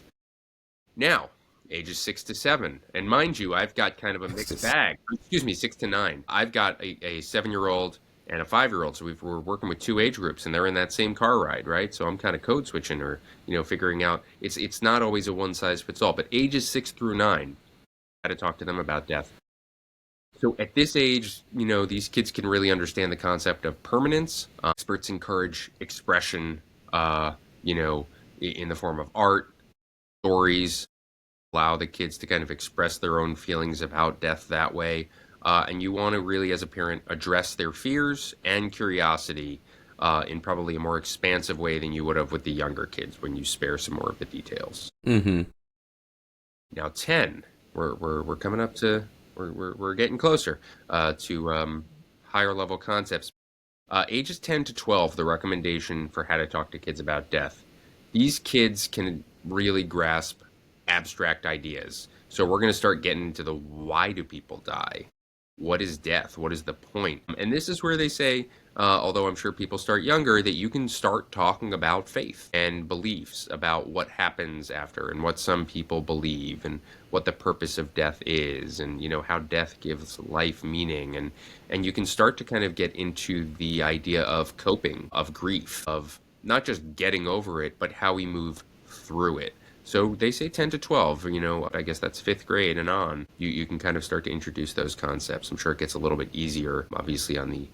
Now, ages 6 to 7. And mind you, I've got kind of a mixed bag. Excuse me, 6 to 9. I've got a 7-year-old and a 5-year-old. So we're working with 2 age groups, and they're in that same car ride, right? So I'm kind of code switching or, figuring out. It's not always a one size fits all, but ages 6 through 9, I had to talk to them about death. So at this age, these kids can really understand the concept of permanence. Experts encourage expression, in the form of art, stories, allow the kids to kind of express their own feelings about death that way. And you want to really, as a parent, address their fears and curiosity in probably a more expansive way than you would have with the younger kids when you spare some more of the details. Mm-hmm. Now, 10, we're coming up to, we're getting closer to higher level concepts. Ages 10 to 12, the recommendation for how to talk to kids about death. These kids can really grasp abstract ideas. So we're going to start getting into the why do people die? What is death? What is the point? And this is where they say, although I'm sure people start younger, that you can start talking about faith and beliefs, about what happens after and what some people believe and what the purpose of death is and, how death gives life meaning. And you can start to kind of get into the idea of coping, of grief, of not just getting over it, but how we move through it. So they say 10 to 12, I guess that's 5th grade and on. You can kind of start to introduce those concepts. I'm sure it gets a little bit easier, obviously, on the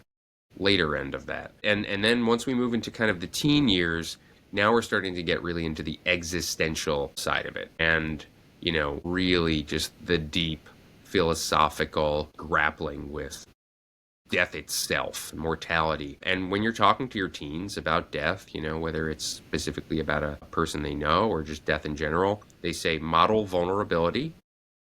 later end of that. And then once we move into kind of the teen years, now we're starting to get really into the existential side of it. And, really just the deep philosophical grappling with death itself, mortality. And when you're talking to your teens about death, whether it's specifically about a person they know or just death in general, they say model vulnerability,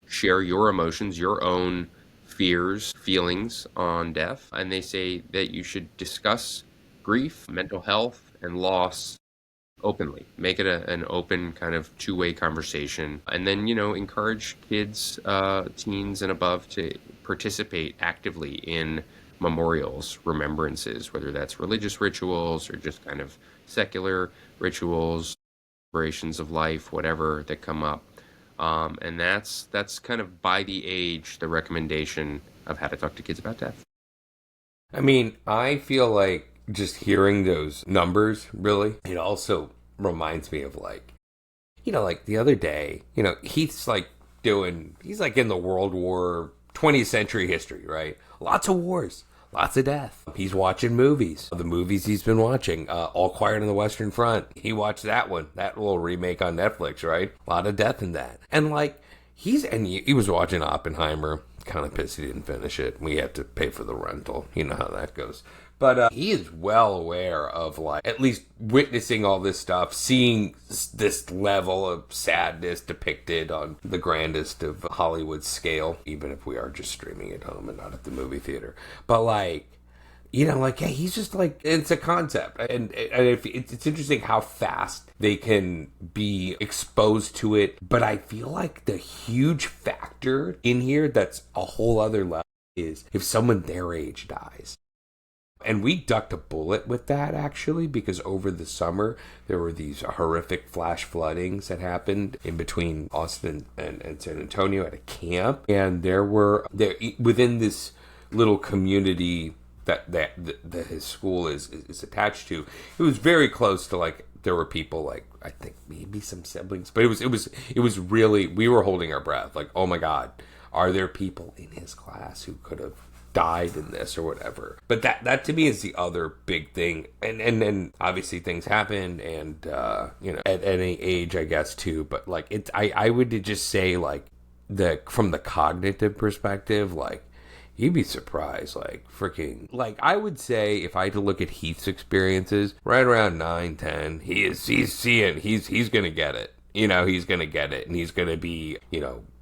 share your emotions, your own fears, feelings on death. And they say that you should discuss grief, mental health, and loss openly. Make it an open kind of two-way conversation. And then, encourage kids, teens and above to participate actively in memorials, remembrances, whether that's religious rituals or just kind of secular rituals, celebrations of life, whatever that come up. And that's kind of by the age, the recommendation of how to talk to kids about death. I mean, I feel like just hearing those numbers, really, it also reminds me of like the other day, he's like in the World War 20th century history, right? Lots of wars, lots of death. He's watching movies. The movies he's been watching, All Quiet on the Western Front. He watched that one, that little remake on Netflix, right? A lot of death in that. And like, he was watching Oppenheimer. Kind of pissed he didn't finish it. We had to pay for the rental. You know how that goes. But he is well aware of, like, at least witnessing all this stuff, seeing this level of sadness depicted on the grandest of Hollywood scale, even if we are just streaming at home and not at the movie theater. But, like, yeah, he's just like, it's a concept. And it's interesting how fast they can be exposed to it. But I feel like the huge factor in here that's a whole other level is if someone their age dies. And we ducked a bullet with that, actually, because over the summer, there were these horrific flash floodings that happened in between Austin and San Antonio at a camp. And there within this little community that his school is attached to, it was very close to, like, there were people, like, I think maybe some siblings, but it was really, we were holding our breath, like, oh my God, are there people in his class who could have died in this or whatever? But that to me is the other big thing. And then obviously things happen, and at any age, I guess, too. But like, I would just say, like, from the cognitive perspective, like, you'd be surprised, like, freaking, like, I would say if I had to look at Heath's experiences, right around 9, 10, he's gonna get it. He's gonna get it, and he's gonna be,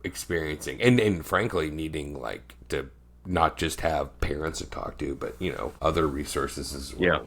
experiencing and frankly needing, like, to not just have parents to talk to, but, other resources as well. Yeah.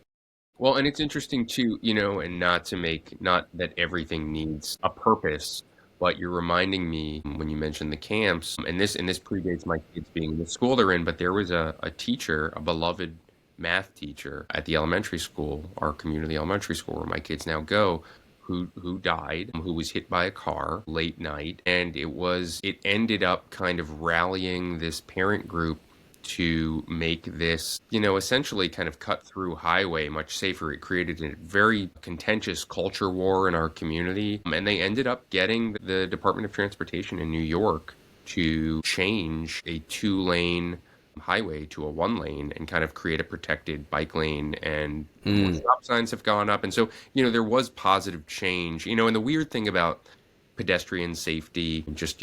Well, and it's interesting too, and not that everything needs a purpose, but you're reminding me when you mentioned the camps, and this predates my kids being in the school they're in, but there was a teacher, a beloved math teacher at the elementary school, our community elementary school where my kids now go, who died, who was hit by a car late night, and it ended up kind of rallying this parent group to make this, essentially kind of cut through highway much safer. It created a very contentious culture war in our community. And they ended up getting the Department of Transportation in New York to change a 2-lane highway to a 1 lane and kind of create a protected bike lane, and more Mm. stop signs have gone up. And so, there was positive change. And the weird thing about pedestrian safety and just,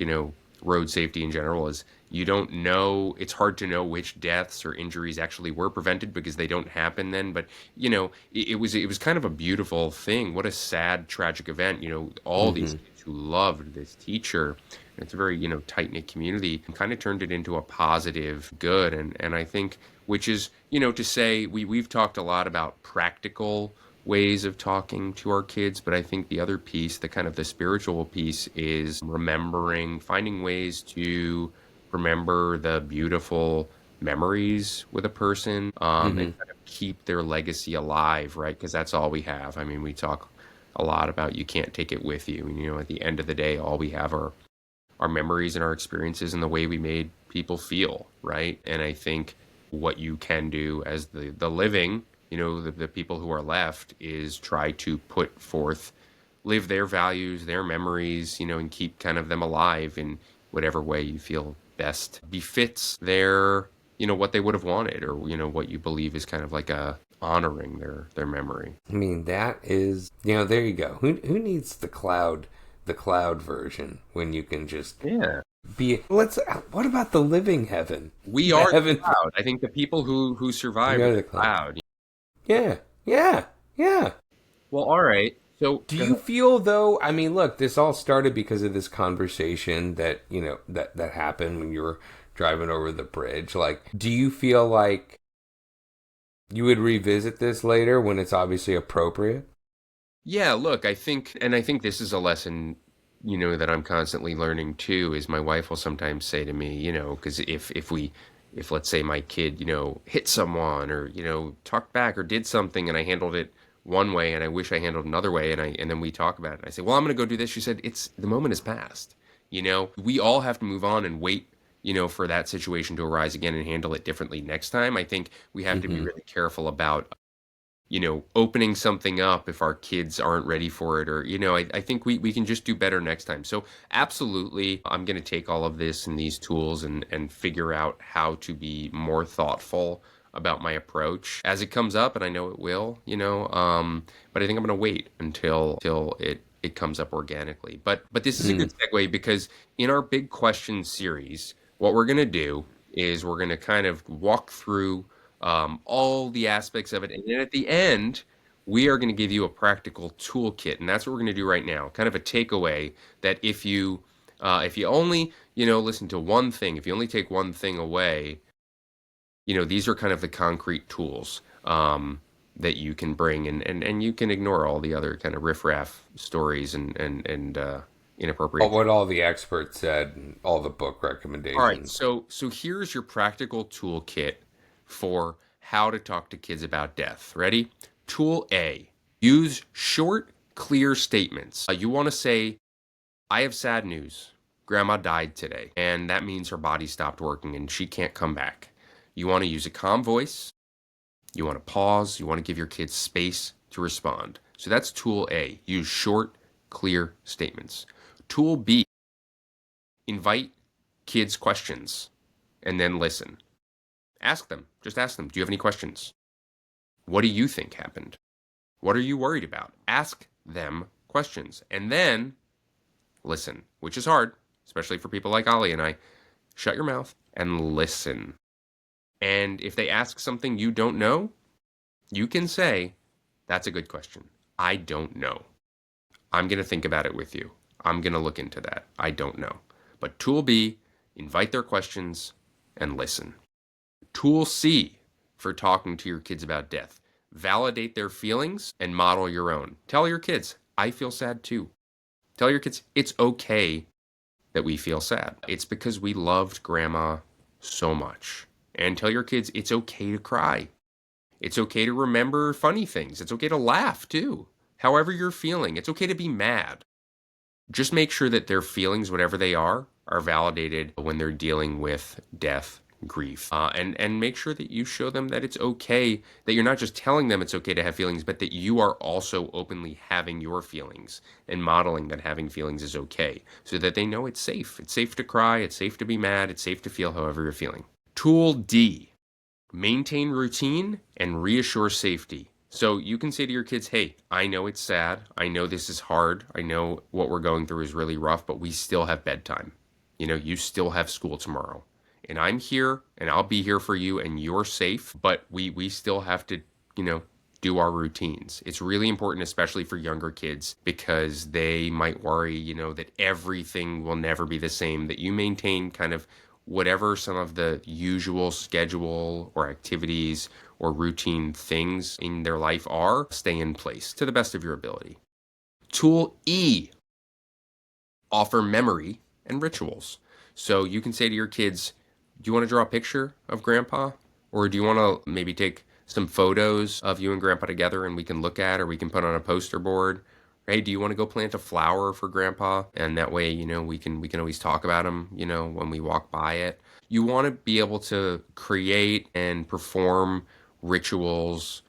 road safety in general is you don't know, it's hard to know which deaths or injuries actually were prevented because they don't happen then. But, it was kind of a beautiful thing. What a sad, tragic event. All these Hmm. kids who loved this teacher. It's a very, tight knit community, and kind of turned it into a positive good. And I think, which is, to say we've talked a lot about practical ways of talking to our kids, but I think the other piece, the kind of the spiritual piece, is finding ways to remember the beautiful memories with a person, Hmm. and kind of keep their legacy alive, right? Because that's all we have. I mean, we talk a lot about you can't take it with you. And, at the end of the day, all we have are our memories and our experiences and the way we made people feel, right? And I think what you can do as the living, the people who are left, is try to put forth, live their values, their memories, and keep kind of them alive in whatever way you feel best befits their, what they would have wanted, or, what you believe is kind of like a honoring their memory. I mean, that is, there you go. Who needs the cloud version when you can just Yeah. be? Let's. What about the living heaven? We The are the heaven. cloud. I think the people who We survive are are the the cloud. cloud. Yeah, yeah, yeah. Well, all right. So Do go you ahead. feel though? I mean, look, this all started because of this conversation that that happened when you were driving over the bridge. Like, do you feel like you would revisit this later when it's obviously appropriate? Yeah, look, I think this is a lesson, that I'm constantly learning too, is my wife will sometimes say to me, because if let's say my kid, hit someone, or, talked back or did something, and I handled it one way and I wish I handled another way, and then we talk about it. I say, well, I'm going to go do this. She said, it's the moment has passed. We all have to move on and wait, for that situation to arise again and handle it differently next time. I think we have to be Mm-hmm. really careful about opening something up if our kids aren't ready for it, or, I think we can just do better next time. So absolutely, I'm going to take all of this and these tools and figure out how to be more thoughtful about my approach as it comes up, and I know it will, but I think I'm going to wait until it comes up organically. But this is a good Mm. segue, because in our big question series, what we're going to do is we're going to kind of walk through all the aspects of it. And then at the end, we are going to give you a practical toolkit. And that's what we're going to do right now. Kind of a takeaway that if you only, listen to one thing, if you only take one thing away, these are kind of the concrete tools that you can bring, and you can ignore all the other kind of riffraff stories and inappropriate. What all the experts said, and all the book All right, recommendations. so here's your practical toolkit for how to talk to kids about death. Ready? Tool A: use short, clear statements. You want to say, "I have sad news. Grandma died today, and that means her body stopped working and she can't come back." You want to use a calm voice. You want to pause. You want to give your kids space to respond. So that's tool A: use short, clear statements. Tool B: invite kids questions and then listen. Ask them. Just ask them. Do you have any questions? What do you think happened? What are you worried about? Ask them questions. And then listen, which is hard, especially for people like Ollie and I. Shut your mouth and listen. And if they ask something you don't know, you can say, "That's a good question. I don't know. I'm going to think about it with you. I'm going to look into that. I don't know." But tool B: invite their questions and listen. Tool C for talking to your kids about death: Validate their feelings and model your own. Tell your kids, I feel sad too. Tell your kids, it's okay that we feel sad. It's because we loved grandma so much. And tell your kids, it's okay to cry. It's okay to remember funny things. It's okay to laugh too. However you're feeling, it's okay to be mad. Just make sure that their feelings, whatever they are validated when they're dealing with death, grief, and make sure that you show them that it's okay, that you're not just telling them it's okay to have feelings, but that you are also openly having your feelings and modeling that having feelings is okay, so that they know it's safe. It's safe to cry. It's safe to be mad. It's safe to feel however you're feeling. Tool D: maintain routine and reassure safety. So you can say to your kids, hey, I know it's sad. I know this is hard. I know what we're going through is really rough, but we still have bedtime. You still have school tomorrow. And I'm here and I'll be here for you and you're safe, but we still have to, do our routines. It's really important, especially for younger kids, because they might worry, that everything will never be the same, that you maintain kind of whatever some of the usual schedule or activities or routine things in their life are, stay in place to the best of your ability. Tool E: offer memory and rituals. So you can say to your kids, do you want to draw a picture of grandpa? Or do you want to maybe take some photos of you and grandpa together and we can look at, or we can put on a poster board? Hey, do you want to go plant a flower for grandpa? And that way, we can always talk about him, when we walk by it. You want to be able to create and perform rituals,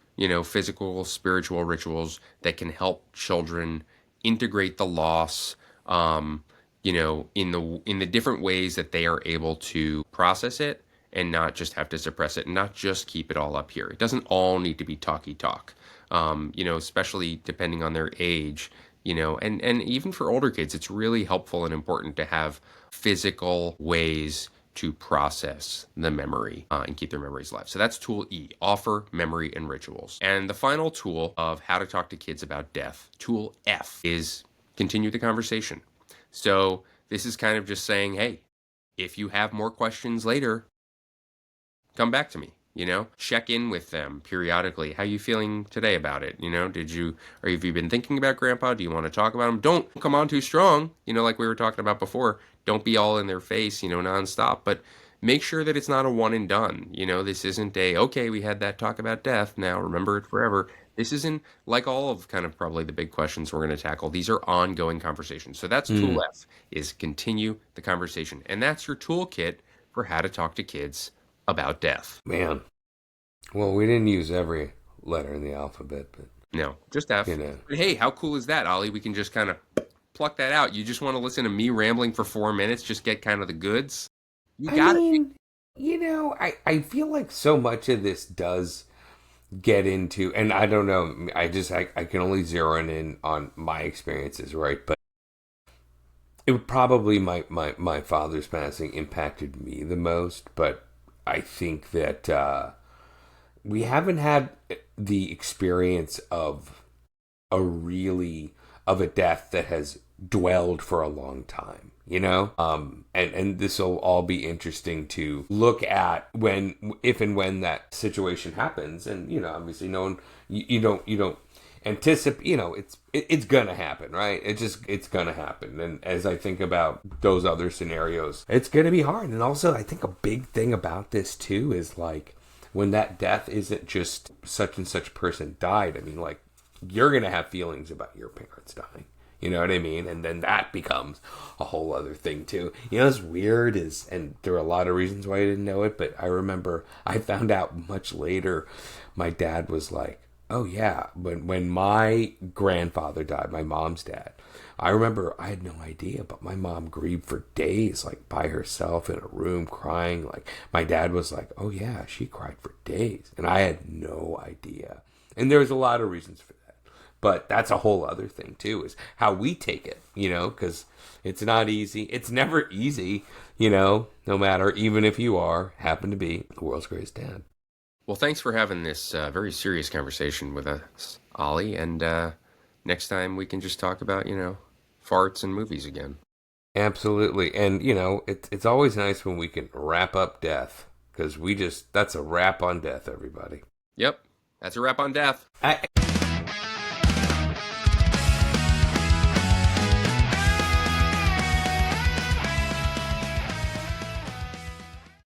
physical, spiritual rituals that can help children integrate the loss, in the different ways that they are able to process it and not just have to suppress it and not just keep it all up here. It doesn't all need to be talky talk, especially depending on their age, and even for older kids, it's really helpful and important to have physical ways to process the memory and keep their memories alive. So that's tool E: offer memory and rituals. And the final tool of how to talk to kids about death, tool F, is continue the conversation. So this is kind of just saying, hey, if you have more questions later, come back to me. Check in with them periodically. How you feeling today about it? Or have you been thinking about grandpa? Do you want to talk about him? Don't come on too strong, like we were talking about before. Don't be all in their face, nonstop, but make sure that it's not a one and done. This isn't okay, we had that talk about death. Now remember it forever. This isn't like all of kind of probably the big questions we're going to tackle. These are ongoing conversations. So that's tool F, is continue the conversation. And that's your toolkit for how to talk to kids about death. Man. Well, we didn't use every letter in the alphabet, but no, just F. But hey, how cool is that, Ollie? We can just kind of pluck that out. You just want to listen to me rambling for 4 minutes, just get kind of the goods? You got it. I feel like so much of this does get into, and I don't know, I can only zero in on my experiences, right? But it would probably, my father's passing impacted me the most, but I think that we haven't had the experience of a death that has dwelled for a long time, and this will all be interesting to look at if and when that situation happens. And obviously no one, you don't anticipate, it's gonna happen, right? It's gonna happen. And as I think about those other scenarios, it's gonna be hard. And also I think a big thing about this too is like, when that death isn't just such and such person died, I mean, like, you're going to have feelings about your parents dying. You know what I mean? And then that becomes a whole other thing too. What's weird is, and there are a lot of reasons why I didn't know it, but I remember I found out much later, my dad was like, oh yeah, when my grandfather died, my mom's dad, I remember I had no idea, but my mom grieved for days, like by herself in a room crying. Like my dad was like, oh yeah, she cried for days. And I had no idea. And there's a lot of reasons for that. But that's a whole other thing too, is how we take it, because it's not easy. It's never easy, no matter, even if you happen to be the world's greatest dad. Well, thanks for having this very serious conversation with us, Ollie. And next time we can just talk about, farts and movies again. Absolutely. And, it's always nice when we can wrap up death, because that's a wrap on death, everybody. Yep. That's a wrap on death. I